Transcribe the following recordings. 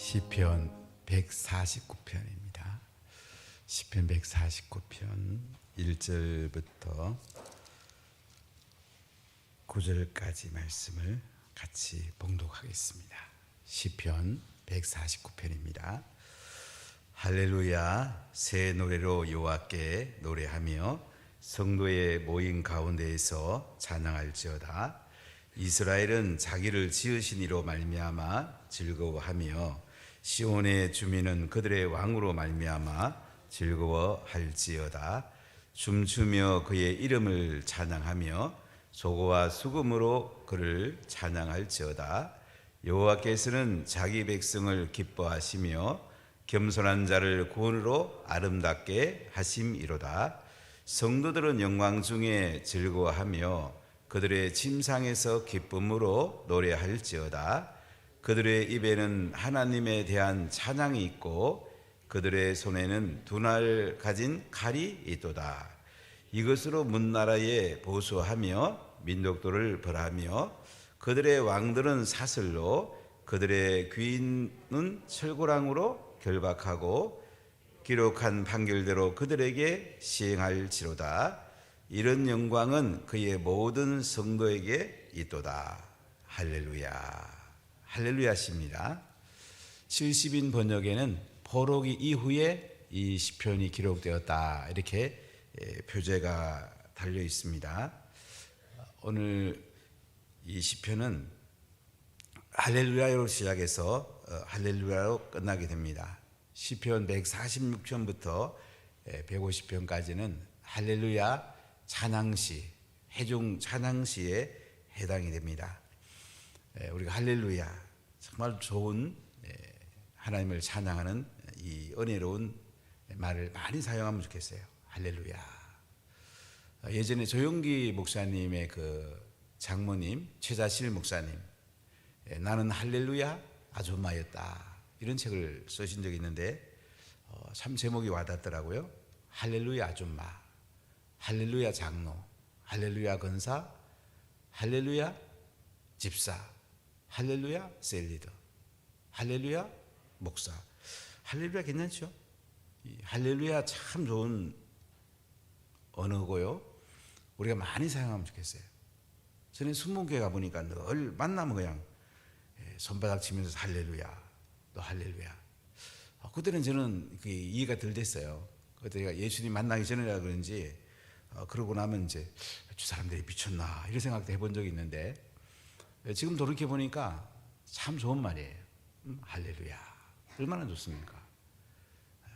시편 149편입니다. 시편 149편 1절부터 9절까지 말씀을 같이 봉독하겠습니다. 시편 149편입니다. 할렐루야, 새 노래로 여호와께 노래하며 성도의 모임 가운데에서 찬양할지어다. 이스라엘은 자기를 지으신 이로 말미암아 즐거워하며 시온의 주민은 그들의 왕으로 말미암아 즐거워할지어다. 춤추며 그의 이름을 찬양하며 소고와 수금으로 그를 찬양할지어다. 여호와께서는 자기 백성을 기뻐하시며 겸손한 자를 구원으로 아름답게 하심이로다. 성도들은 영광 중에 즐거워하며 그들의 침상에서 기쁨으로 노래할지어다. 그들의 입에는 하나님에 대한 찬양이 있고 그들의 손에는 두날 가진 칼이 있도다. 이것으로 문나라에 보수하며 민족들을 벌하며 그들의 왕들은 사슬로 그들의 귀인은 철고랑으로 결박하고 기록한 판결대로 그들에게 시행할지로다. 이런 영광은 그의 모든 성도에게 있도다. 할렐루야. 할렐루야십니다. 70인 번역에는 포로기 이후에 이 시편이 기록되었다, 이렇게 표제가 달려 있습니다. 오늘 이 시편은 할렐루야로 시작해서 할렐루야로 끝나게 됩니다. 시편 146편부터 150편까지는 할렐루야 찬양시, 회중 찬양시에 해당이 됩니다. 우리가 할렐루야, 정말 좋은 하나님을 찬양하는 이 은혜로운 말을 많이 사용하면 좋겠어요. 할렐루야. 예전에 조용기 목사님의 그 장모님 최자실 목사님, 나는 할렐루야 아줌마였다, 이런 책을 쓰신 적이 있는데 참 제목이 와닿더라고요. 할렐루야 아줌마, 할렐루야 장로, 할렐루야 권사, 할렐루야 집사, 할렐루야 셀리더, 할렐루야 목사. 할렐루야 괜찮죠? 할렐루야 참 좋은 언어고요. 우리가 많이 사용하면 좋겠어요. 저는 순문교회 가보니까 늘 만나면 그냥 손바닥 치면서 할렐루야, 너 할렐루야. 그때는 저는 그게 이해가 덜 됐어요. 그때 예수님 만나기 전이라 그런지 그러고 나면 이제 저 사람들이 미쳤나 이런 생각도 해본 적이 있는데, 지금 돌이켜 보니까 참 좋은 말이에요. 할렐루야, 얼마나 좋습니까?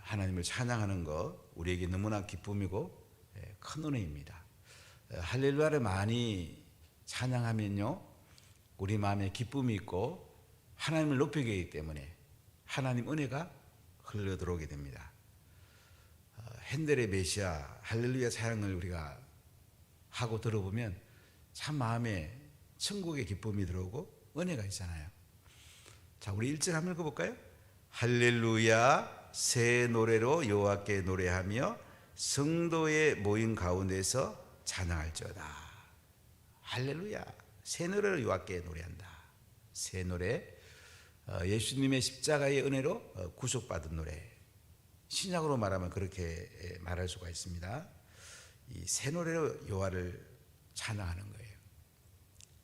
하나님을 찬양하는 거 우리에게 너무나 기쁨이고 큰 은혜입니다. 할렐루야를 많이 찬양하면요, 우리 마음에 기쁨이 있고 하나님을 높이게 하기 때문에 하나님 은혜가 흘러 들어오게 됩니다. 핸델의 메시아 할렐루야 찬양을 우리가 하고 들어보면 참 마음에 천국의 기쁨이 들어오고 은혜가 있잖아요. 자, 우리 1절 한번 읽어볼까요? 할렐루야, 새 노래로 여호와께 노래하며 성도의 모임 가운데서 찬양할지어다. 할렐루야, 새 노래로 여호와께 노래한다. 새 노래, 예수님의 십자가의 은혜로 구속받은 노래. 신약으로 말하면 그렇게 말할 수가 있습니다. 이 새 노래로 여호와를 찬양하는 거예요.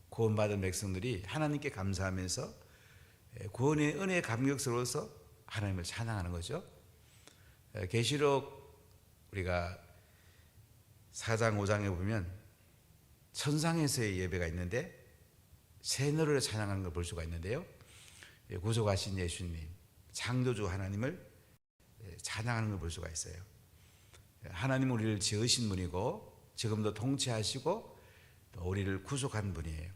구원받은 백성들이 하나님께 감사하면서 구원의 은혜에 감격스러워서 하나님을 찬양하는 거죠. 계시록 우리가 4장 5장에 보면 천상에서의 예배가 있는데 새 노래로 찬양하는 걸 볼 수가 있는데요, 구속하신 예수님, 창조주 하나님을 찬양하는 걸 볼 수가 있어요. 하나님은 우리를 지으신 분이고 지금도 통치하시고 또 우리를 구속한 분이에요.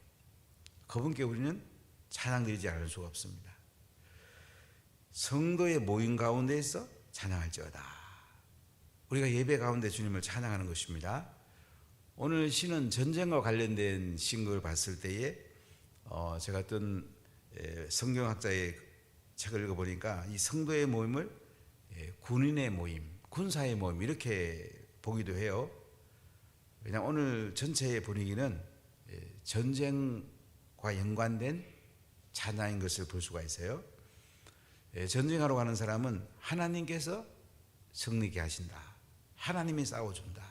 그분께 우리는 찬양드리지 않을 수가 없습니다. 성도의 모임 가운데에서 찬양할지어다. 우리가 예배 가운데 주님을 찬양하는 것입니다. 오늘 시는 전쟁과 관련된 신곡을 봤을 때에 제가 어떤 성경학자의 책을 읽어보니까 이 성도의 모임을 군인의 모임, 군사의 모임 이렇게 보기도 해요. 왜냐하면 오늘 전체의 분위기는 전쟁과 연관된 찬양인 것을 볼 수가 있어요. 전쟁하러 가는 사람은 하나님께서 승리케 하신다. 하나님이 싸워준다.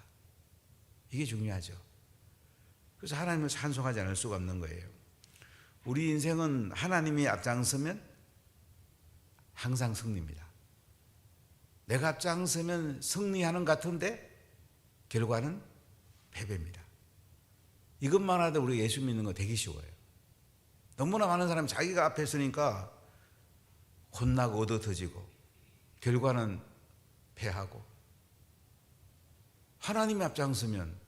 이게 중요하죠. 그래서 하나님을 찬송하지 않을 수가 없는 거예요. 우리 인생은 하나님이 앞장서면 항상 승리입니다. 내가 앞장서면 승리하는 것 같은데 결과는 패배입니다. 이것만 하도 우리 예수 믿는 거 되게 쉬워요. 너무나 많은 사람이 자기가 앞에 서니까 혼나고 얻어터지고 결과는 패하고, 하나님이 앞장서면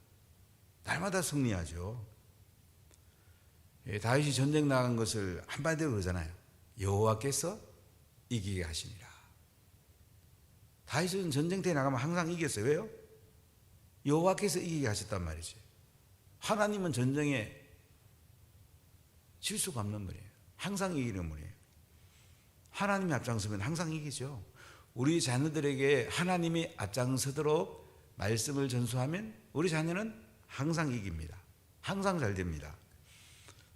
날마다 승리하죠. 다윗이 전쟁 나간 것을 한마디로 그러잖아요. 여호와께서 이기게 하시니라. 다윗은 전쟁터에 나가면 항상 이겼어요. 왜요? 여호와께서 이기게 하셨단 말이죠. 하나님은 전쟁에 질 수가 없는 분이에요. 항상 이기는 분이에요. 하나님이 앞장서면 항상 이기죠. 우리 자녀들에게 하나님이 앞장서도록 말씀을 전수하면 우리 자녀는 항상 이깁니다. 항상 잘 됩니다.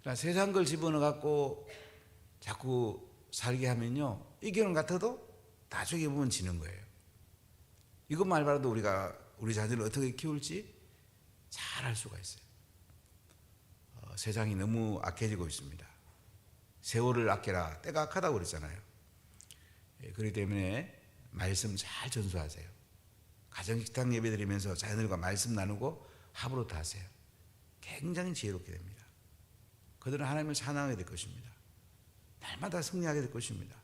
그러나 세상 걸 집어넣어 갖고 자꾸 살게 하면요, 이기는 것 같아도 나중에 보면 지는 거예요. 이것만 알아도 우리가 우리 자녀를 어떻게 키울지 잘 알 수가 있어요. 세상이 너무 악해지고 있습니다. 세월을 아껴라. 때가 악하다고 그랬잖아요. 그렇기 때문에 말씀 잘 전수하세요. 가정식탁 예배 드리면서 자녀들과 말씀 나누고 합으로 하세요. 굉장히 지혜롭게 됩니다. 그들은 하나님을 찬양하게 될 것입니다. 날마다 승리하게 될 것입니다.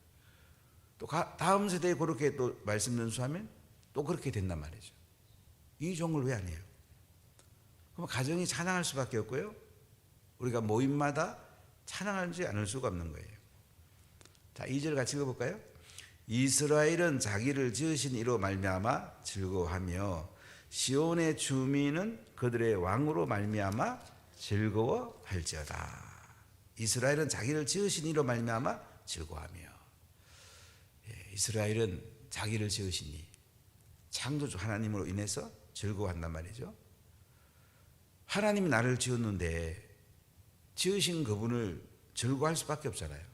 또 다음 세대에 그렇게 또 말씀 전수하면 또 그렇게 된단 말이죠. 이 종을 왜 안 해요? 그럼 가정이 찬양할 수밖에 없고요. 우리가 모임마다 찬양하지 않을 수가 없는 거예요. 자, 2절 같이 읽어볼까요? 이스라엘은 자기를 지으신 이로 말미암아 즐거워하며 시온의 주민은 그들의 왕으로 말미암아 즐거워할지어다. 이스라엘은 자기를 지으신 이로 말미암아 즐거워하며. 이스라엘은 자기를 지으신 이 창조주 하나님으로 인해서 즐거워한단 말이죠. 하나님이 나를 지었는데 지으신 그분을 즐거워할 수밖에 없잖아요.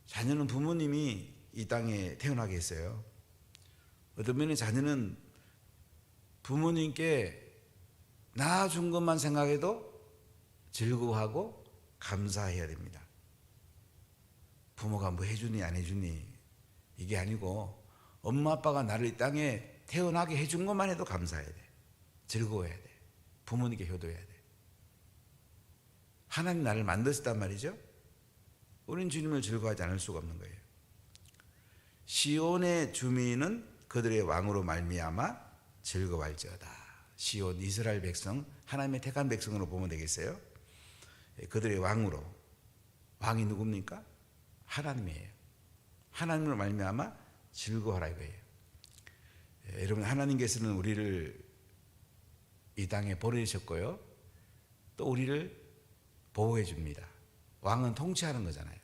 자녀는 부모님이 이 땅에 태어나게 했어요. 어떤 면에 자녀는 부모님께 낳아준 것만 생각해도 즐거워하고 감사해야 됩니다. 부모가 뭐 해주니 안 해주니 이게 아니고 엄마 아빠가 나를 이 땅에 태어나게 해준 것만 해도 감사해야 돼. 즐거워해야 돼. 부모님께 효도해야 돼. 하나님 나를 만드셨단 말이죠. 우린 주님을 즐거워하지 않을 수가 없는 거예요. 시온의 주민은 그들의 왕으로 말미암아 즐거워할지어다. 시온 이스라엘 백성, 하나님의 택한 백성으로 보면 되겠어요. 그들의 왕으로. 왕이 누굽니까? 하나님이에요. 하나님으로 말미암아 즐거워하라 이거예요. 여러분, 하나님께서는 우리를 이 땅에 보내셨고요, 또 우리를 보호해 줍니다. 왕은 통치하는 거잖아요.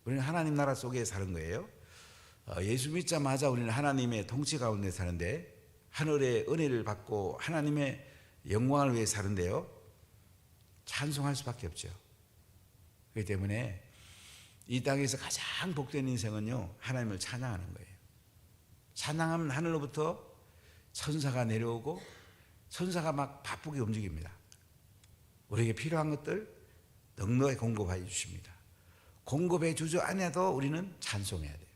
우리는 하나님 나라 속에 사는 거예요. 예수 믿자마자 우리는 하나님의 통치 가운데 사는데, 하늘의 은혜를 받고 하나님의 영광을 위해 사는데요, 찬송할 수밖에 없죠. 그렇기 때문에 이 땅에서 가장 복된 인생은요, 하나님을 찬양하는 거예요. 찬양하면 하늘로부터 천사가 내려오고 천사가 막 바쁘게 움직입니다. 우리에게 필요한 것들 넉넉히 공급해 주십니다. 공급해 주지 않아도 우리는 찬송해야 돼요.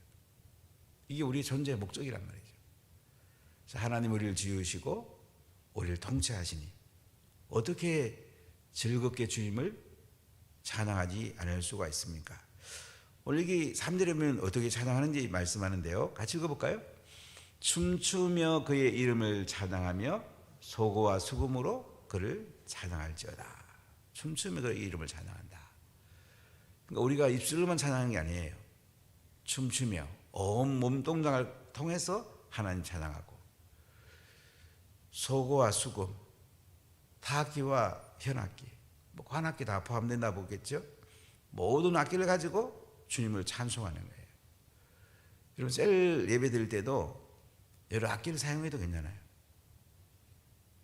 이게 우리의 존재의 목적이란 말이죠. 그래서 하나님 우리를 지으시고 우리를 통치하시니 어떻게 즐겁게 주님을 찬양하지 않을 수가 있습니까? 오늘 여기 3절에 보면 어떻게 찬양하는지 말씀하는데요, 같이 읽어볼까요? 춤추며 그의 이름을 찬양하며 소고와 수금으로 그를 찬양할지어다. 춤추며 그의 이름을 찬양한다. 그러니까 우리가 입술로만 찬양하는 게 아니에요. 춤추며 온 몸동작을 통해서 하나님 찬양하고, 소고와 수금, 타악기와 현악기, 뭐 관악기 다 포함된다 보겠죠. 모든 악기를 가지고 주님을 찬송하는 거예요. 여러분, 셀 예배 드릴 때도 여러 악기를 사용해도 괜찮아요.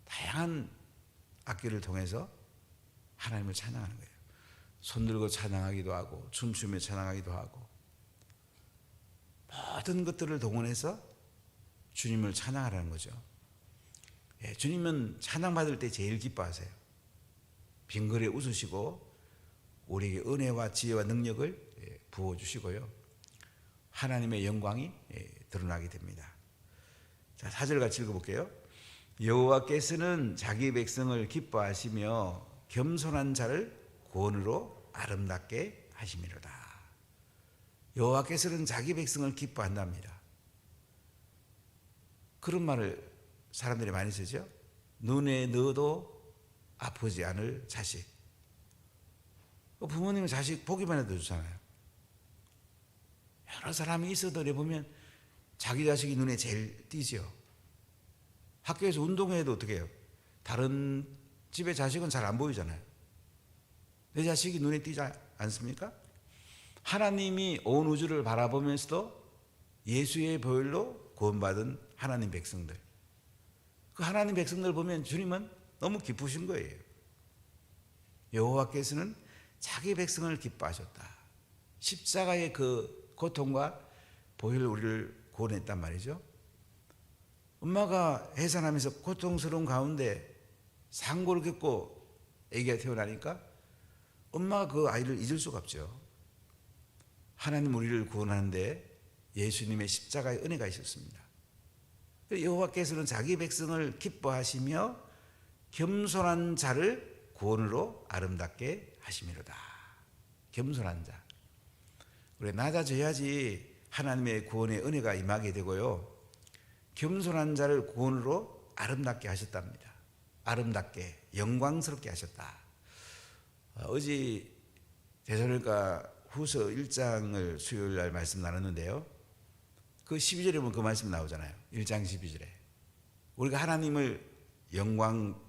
다양한 악기를 통해서 하나님을 찬양하는 거예요. 손 들고 찬양하기도 하고 춤추며 찬양하기도 하고 모든 것들을 동원해서 주님을 찬양하라는 거죠. 예, 주님은 찬양받을 때 제일 기뻐하세요. 빙그레 웃으시고 우리에게 은혜와 지혜와 능력을 부어주시고요. 하나님의 영광이 드러나게 됩니다. 자, 4절 같이 읽어볼게요. 여호와께서는 자기 백성을 기뻐하시며 겸손한 자를 구원으로 아름답게 하심이로다. 여호와께서는 자기 백성을 기뻐한답니다. 그런 말을 사람들이 많이 쓰죠. 눈에 넣어도 아프지 않을 자식. 부모님은 자식 보기만 해도 좋잖아요. 여러 사람이 있어도 보면 자기 자식이 눈에 제일 띄죠. 학교에서 운동회도 어떻게 해요? 다른 집의 자식은 잘 안 보이잖아요. 내 자식이 눈에 띄지 않습니까? 하나님이 온 우주를 바라보면서도 예수의 보혈로 구원받은 하나님 백성들, 그 하나님 백성들 보면 주님은 너무 기쁘신 거예요. 여호와께서는 자기 백성을 기뻐하셨다. 십자가의 그 고통과 보혈로 우리를 구원했단 말이죠. 엄마가 해산하면서 고통스러운 가운데 상고를 겪고 아기가 태어나니까 엄마가 그 아이를 잊을 수가 없죠. 하나님 우리를 구원하는데 예수님의 십자가의 은혜가 있었습니다. 여호와께서는 자기 백성을 기뻐하시며 겸손한 자를 구원으로 아름답게 하심이로다. 겸손한 자. 우리 낮아져야지 하나님의 구원의 은혜가 임하게 되고요. 겸손한 자를 구원으로 아름답게 하셨답니다. 아름답게 영광스럽게 하셨다. 어제 데살로니가 후서 1장을 수요일 날 말씀 나눴는데요. 그 12절에 보면 그 말씀 나오잖아요. 1장 12절에. 우리가 하나님을 영광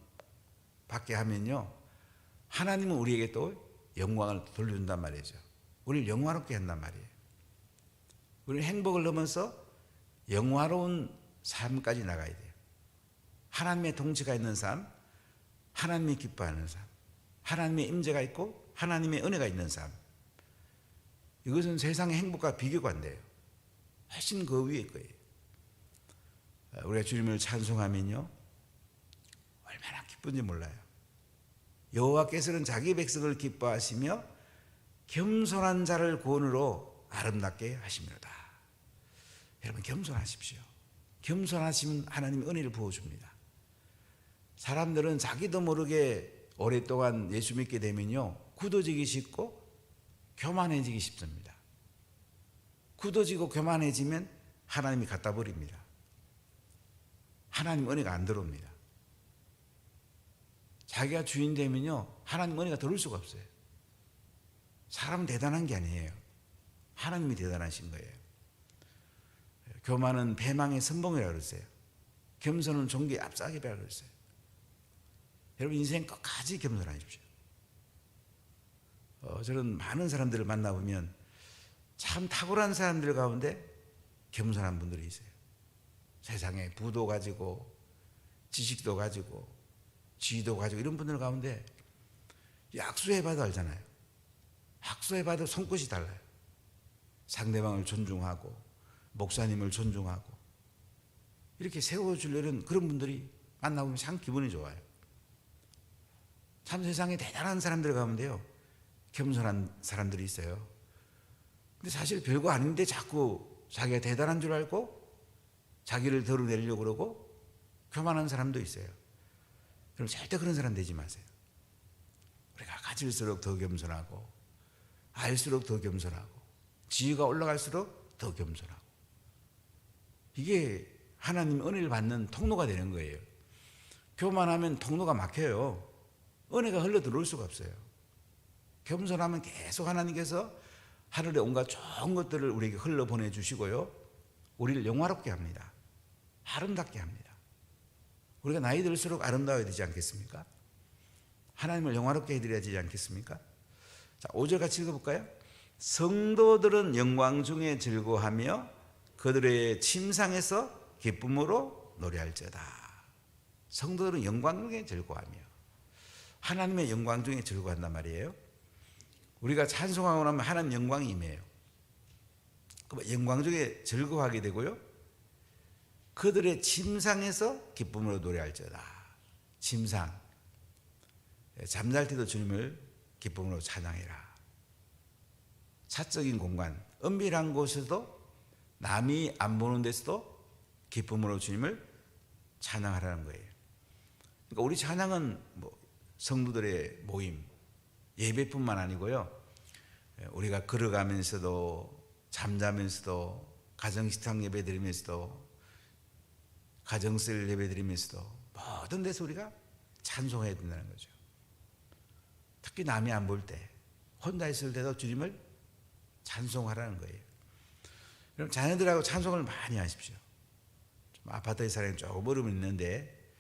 받게 하면요, 하나님은 우리에게 또 영광을 돌려준단 말이죠. 우리를 영화롭게 한단 말이에요. 우리는 행복을 넘어서 영화로운 삶까지 나가야 돼요. 하나님의 통치가 있는 삶, 하나님이 기뻐하는 삶, 하나님의 임재가 있고 하나님의 은혜가 있는 삶. 이것은 세상의 행복과 비교가 안 돼요. 훨씬 그 위에 거예요. 우리가 주님을 찬송하면요, 얼마나 기쁜지 몰라요. 여호와께서는 자기 백성을 기뻐하시며 겸손한 자를 구원으로 아름답게 하심이로다. 여러분, 겸손하십시오. 겸손하시면 하나님이 은혜를 부어줍니다. 사람들은 자기도 모르게 오랫동안 예수 믿게 되면요, 굳어지기 쉽고 교만해지기 쉽습니다. 굳어지고 교만해지면 하나님이 갖다 버립니다. 하나님 은혜가 안 들어옵니다. 자기가 주인 되면요, 하나님 은혜가 들어올 수가 없어요. 사람은 대단한 게 아니에요. 하나님이 대단하신 거예요. 교만은 배망의 선봉이라고 그랬어요. 겸손은 종교의 앞사기라고 그랬어요. 여러분, 인생 끝까지 겸손하십시오. 저는 많은 사람들을 만나보면 참 탁월한 사람들 가운데 겸손한 분들이 있어요. 세상에 부도 가지고 지식도 가지고 지위도 가지고 이런 분들 가운데 악수해봐도 알잖아요. 악수해봐도 손끝이 달라요. 상대방을 존중하고 목사님을 존중하고 이렇게 세워주려는 그런 분들이 만나보면 참 기분이 좋아요. 참 세상에 대단한 사람들 가운데요, 겸손한 사람들이 있어요. 근데 사실 별거 아닌데 자꾸 자기가 대단한 줄 알고 자기를 드러내려고 그러고 교만한 사람도 있어요. 그럼 절대 그런 사람 되지 마세요. 우리가 가질수록 더 겸손하고 알수록 더 겸손하고 지위가 올라갈수록 더 겸손하고, 이게 하나님 은혜를 받는 통로가 되는 거예요. 교만하면 통로가 막혀요. 은혜가 흘러 들어올 수가 없어요. 겸손하면 계속 하나님께서 하늘의 온갖 좋은 것들을 우리에게 흘러 보내주시고요, 우리를 영화롭게 합니다. 아름답게 합니다. 우리가 나이 들수록 아름다워야 되지 않겠습니까? 하나님을 영화롭게 해드려야 되지 않겠습니까? 자, 5절 같이 읽어볼까요? 성도들은 영광 중에 즐거워하며 그들의 침상에서 기쁨으로 노래할지어다. 성도들은 영광 중에 즐거워하며, 하나님의 영광 중에 즐거워한단 말이에요. 우리가 찬송하고 나면 하나님 영광이 임해요. 영광 중에 즐거워하게 되고요. 그들의 침상에서 기쁨으로 노래할지어다. 침상. 잠잘 때도 주님을 기쁨으로 찬양해라. 사적인 공간, 은밀한 곳에서도 남이 안 보는 데서도 기쁨으로 주님을 찬양하라는 거예요. 그러니까 우리 찬양은 성도들의 모임, 예배뿐만 아니고요. 우리가 걸어가면서도, 잠자면서도, 가정식탁 예배 드리면서도, 가정셀 예배 드리면서도 모든 데서 우리가 찬송해야 된다는 거죠. 특히 남이 안 볼 때, 혼자 있을 때도 주님을 찬송하라는 거예요. 그럼 자녀들하고 찬송을 많이 하십시오. 좀 아파트에 살면 조금 어려움이 있는데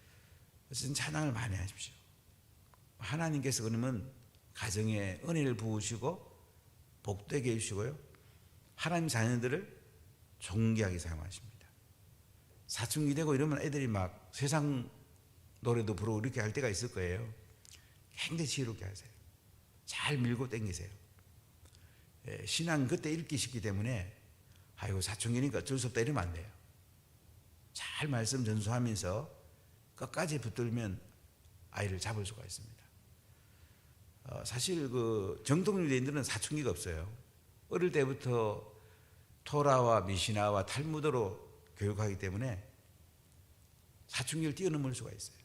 어쨌든 찬양을 많이 하십시오. 하나님께서 그러면 가정에 은혜를 부으시고 복되게 해주시고요. 하나님 자녀들을 존귀하게 사용하십니다. 사춘기 되고 이러면 애들이 막 세상 노래도 부르고 이렇게 할 때가 있을 거예요. 굉장히 지혜롭게 하세요. 잘 밀고 당기세요. 신앙 그때 읽기 쉽기 때문에 아이고 사춘기니까 어쩔 수 없다 이러면 안 돼요. 잘 말씀 전수하면서 끝까지 붙들면 아이를 잡을 수가 있습니다. 사실 그 정통 유대인들은 사춘기가 없어요. 어릴 때부터 토라와 미시나와 탈무드로 교육하기 때문에 사춘기를 뛰어넘을 수가 있어요.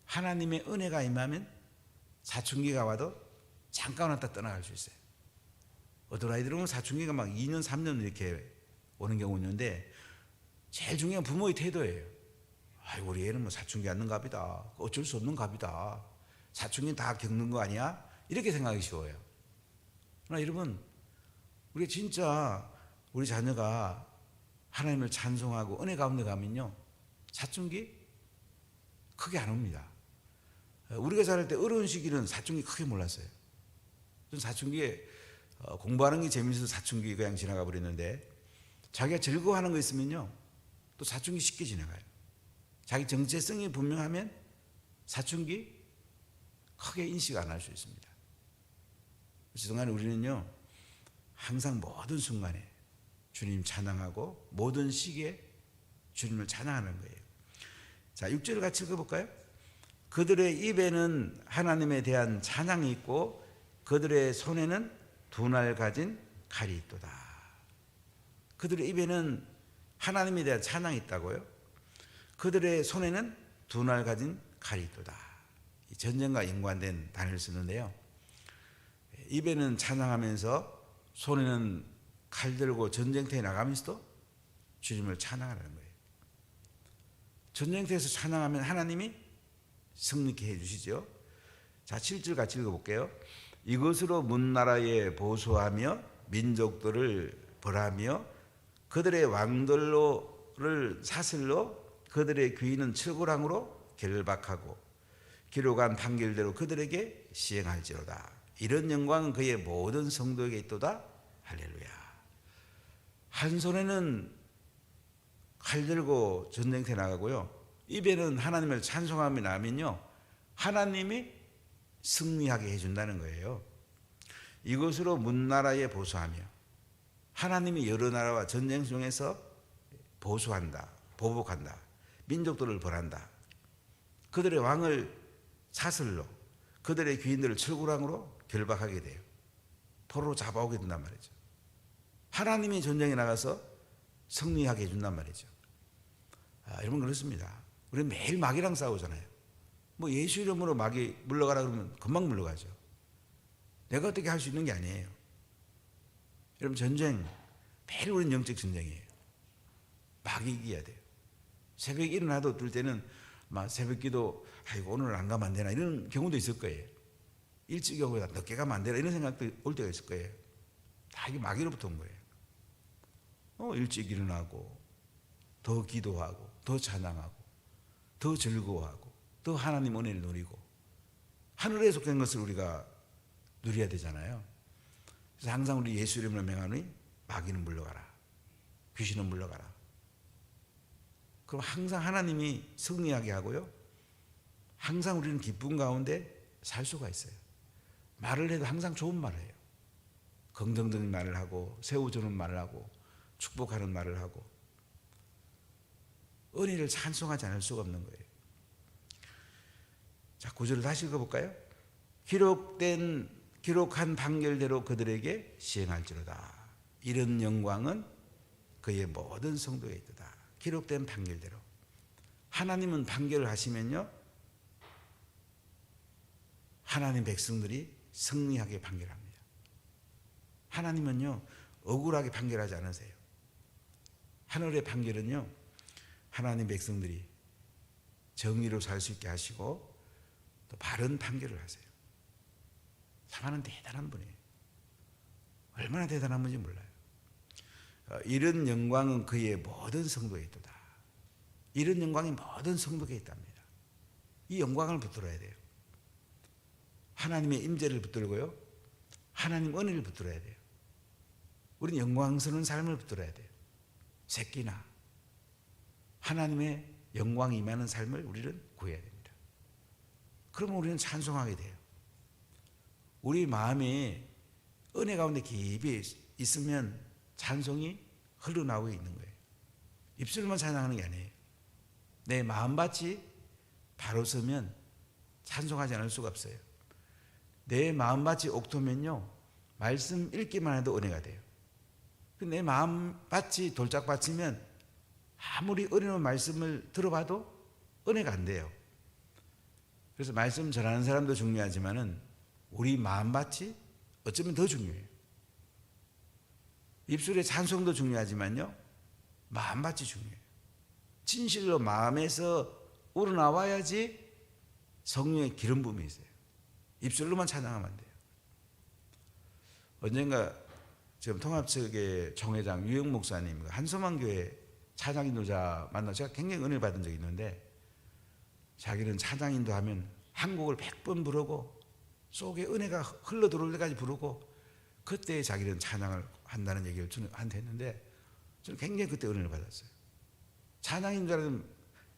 하나님의 은혜가 임하면 사춘기가 와도 잠깐 왔다 떠나갈 수 있어요. 어떤 아이들은 사춘기가 막 2년, 3년 이렇게 오는 경우 있는데 제일 중요한 부모의 태도예요. 아이고 우리 애는 뭐 사춘기 왔는 갑이다. 어쩔 수 없는 갑이다. 사춘기 다 겪는 거 아니야? 이렇게 생각하기 쉬워요. 그러나 여러분, 우리 진짜 우리 자녀가 하나님을 찬송하고 은혜 가운데 가면요, 사춘기 크게 안 옵니다. 우리가 자랄 때 어려운 시기는 사춘기 크게 몰랐어요. 전 사춘기에 공부하는 게 재밌어서 사춘기 그냥 지나가 버렸는데, 자기가 즐거워하는 거 있으면요 또 사춘기 쉽게 지나가요. 자기 정체성이 분명하면 사춘기 크게 인식 안 할 수 있습니다. 그동안 우리는요 항상 모든 순간에 주님 찬양하고 모든 시기에 주님을 찬양하는 거예요. 자, 6절을 같이 읽어볼까요? 그들의 입에는 하나님에 대한 찬양이 있고 그들의 손에는 두 날 가진 칼이 있도다. 그들의 입에는 하나님에 대한 찬양이 있다고요. 그들의 손에는 두 날 가진 칼이 있도다. 전쟁과 연관된 단어를 쓰는데요, 입에는 찬양하면서 손에는 칼 들고 전쟁터에 나가면서도 주님을 찬양하라는 거예요. 전쟁터에서 찬양하면 하나님이 승리케 해주시죠. 자, 7절 같이 읽어볼게요. 이것으로 문나라에 보수하며 민족들을 벌하며 그들의 왕들로를 사슬로 그들의 귀인은 철고랑으로 결박하고 기록한 판결대로 그들에게 시행할지로다. 이런 영광은 그의 모든 성도에게 있도다. 할렐루야. 한 손에는 칼 들고 전쟁터에 나가고요, 입에는 하나님을 찬송하며 나면요 하나님이 승리하게 해준다는 거예요. 이것으로 문나라에 보수하며, 하나님이 여러 나라와 전쟁 중에서 보수한다, 보복한다, 민족들을 벌한다. 그들의 왕을 사슬로, 그들의 귀인들을 철구랑으로 결박하게 돼요. 포로로 잡아오게 된단 말이죠. 하나님이 전쟁에 나가서 승리하게 해준단 말이죠. 여러분 그렇습니다. 우리는 매일 마귀랑 싸우잖아요. 뭐 예수 이름으로 마귀 물러가라 그러면 금방 물러가죠. 내가 어떻게 할 수 있는 게 아니에요. 여러분 전쟁, 매일 우리는 영적 전쟁이에요. 마귀 이겨야 돼요. 새벽에 일어나도 어떨 때는 막 새벽기도 아이고 오늘 안 가면 안 되나 이런 경우도 있을 거예요. 일찍 오고 늦게 가면 안 되나 이런 생각도 올 때가 있을 거예요. 다 이게 마귀로부터 온 거예요. 일찍 일어나고 더 기도하고 더 찬양하고 더 즐거워하고 더 하나님 은혜를 누리고 하늘에 속한 것을 우리가 누려야 되잖아요. 그래서 항상 우리 예수 이름으로 명하노니 마귀는 물러가라, 귀신은 물러가라. 그럼 항상 하나님이 승리하게 하고요, 항상 우리는 기쁨 가운데 살 수가 있어요. 말을 해도 항상 좋은 말을 해요. 긍정적인 말을 하고 세워주는 말을 하고 축복하는 말을 하고 은혜를 찬송하지 않을 수가 없는 거예요. 자, 9절을 다시 읽어볼까요? 기록한 판결대로 그들에게 시행할지로다. 이런 영광은 그의 모든 성도에 있도다. 기록된 판결대로. 하나님은 판결을 하시면요, 하나님 백성들이 승리하게 판결합니다. 하나님은요, 억울하게 판결하지 않으세요. 하늘의 판결은요, 하나님 백성들이 정의로 살 수 있게 하시고 또 바른 판결을 하세요. 하나님은 대단한 분이에요. 얼마나 대단한 분인지 몰라요. 이런 영광은 그의 모든 성도에 있도다. 이런 영광이 모든 성도에 있답니다. 이 영광을 붙들어야 돼요. 하나님의 임재를 붙들고요, 하나님 은혜를 붙들어야 돼요. 우리는 영광스러운 삶을 붙들어야 돼요. 새끼나 하나님의 영광이 임하는 삶을 우리는 구해야 됩니다. 그러면 우리는 찬송하게 돼요. 우리 마음에 은혜 가운데 깊이 있으면 찬송이 흘러나오고 있는 거예요. 입술만 찬양하는 게 아니에요. 내 마음밭이 바로 서면 찬송하지 않을 수가 없어요. 내 마음밭이 옥토면요, 말씀 읽기만 해도 은혜가 돼요. 내 마음밭이 돌짝밭이면 아무리 은혜로운 말씀을 들어봐도 은혜가 안 돼요. 그래서 말씀 전하는 사람도 중요하지만은 우리 마음밭이 어쩌면 더 중요해요. 입술의 찬송도 중요하지만요, 마음밭이 중요해요. 진실로 마음에서 우러나와야지 성령의 기름 부음이 있어요. 입술로만 찬양하면 안 돼요. 언젠가 지금 통합측의 총회장 유영 목사님 한서만교회 찬양 인도자 만나 제가 굉장히 은혜를 받은 적이 있는데, 자기는 찬양 인도하면 한 곡을 100번 부르고 속에 은혜가 흘러 들어올 때까지 부르고 그때 자기는 찬양을 한다는 얘기를 저한테 했는데, 저는 굉장히 그때 은혜를 받았어요. 찬양 인도자는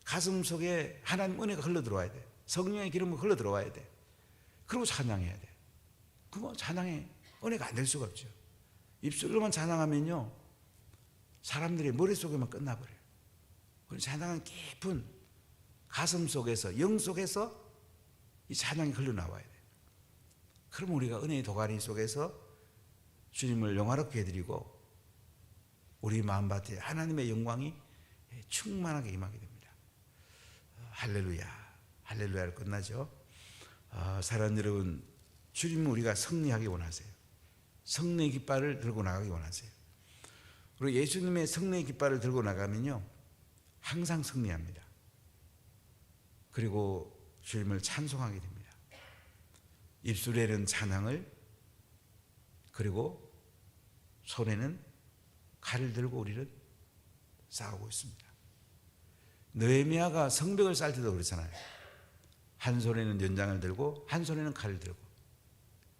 가슴 속에 하나님 은혜가 흘러 들어와야 돼. 성령의 기름이 흘러 들어와야 돼. 그리고 찬양해야 돼. 그거 찬양의 은혜가 안 될 수가 없죠. 입술로만 찬양하면요, 사람들의 머릿속에만 끝나버려요. 그래서 찬양은 깊은 가슴 속에서, 영 속에서 이 찬양이 흘러나와야 돼요. 그럼 우리가 은혜의 도가니 속에서 주님을 영화롭게 해드리고 우리 마음밭에 하나님의 영광이 충만하게 임하게 됩니다. 할렐루야, 할렐루야를 끝나죠. 사랑하는 여러분, 주님은 우리가 승리하기 원하세요. 승리의 깃발을 들고 나가기 원하세요. 그리고 예수님의 승리의 깃발을 들고 나가면요, 항상 승리합니다. 그리고 주님을 찬송하게 됩니다. 입술에는 찬양을, 그리고 손에는 칼을 들고 우리는 싸우고 있습니다. 느헤미야가 성벽을 쌓을 때도 그렇잖아요. 한 손에는 연장을 들고 한 손에는 칼을 들고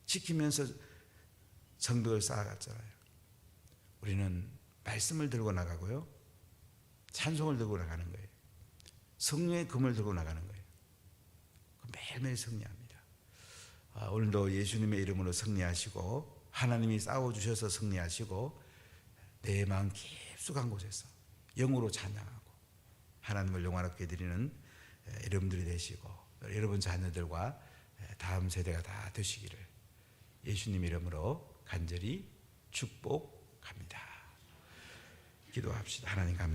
지키면서 성벽을 쌓아갔잖아요. 우리는 말씀을 들고 나가고요, 찬송을 들고 나가는 거예요. 성령의 금을 들고 나가는 거예요. 매일매일 승리합니다. 오늘도 예수님의 이름으로 승리하시고 하나님이 싸워주셔서 승리하시고 내 마음 깊숙한 곳에서 영으로 찬양하고 하나님을 영화롭게 드리는 여러분들이 되시고 여러분 자녀들과 다음 세대가 다 되시기를 예수님 이름으로 간절히 축복합니다. 기도합시다. 하나님 감사합니다.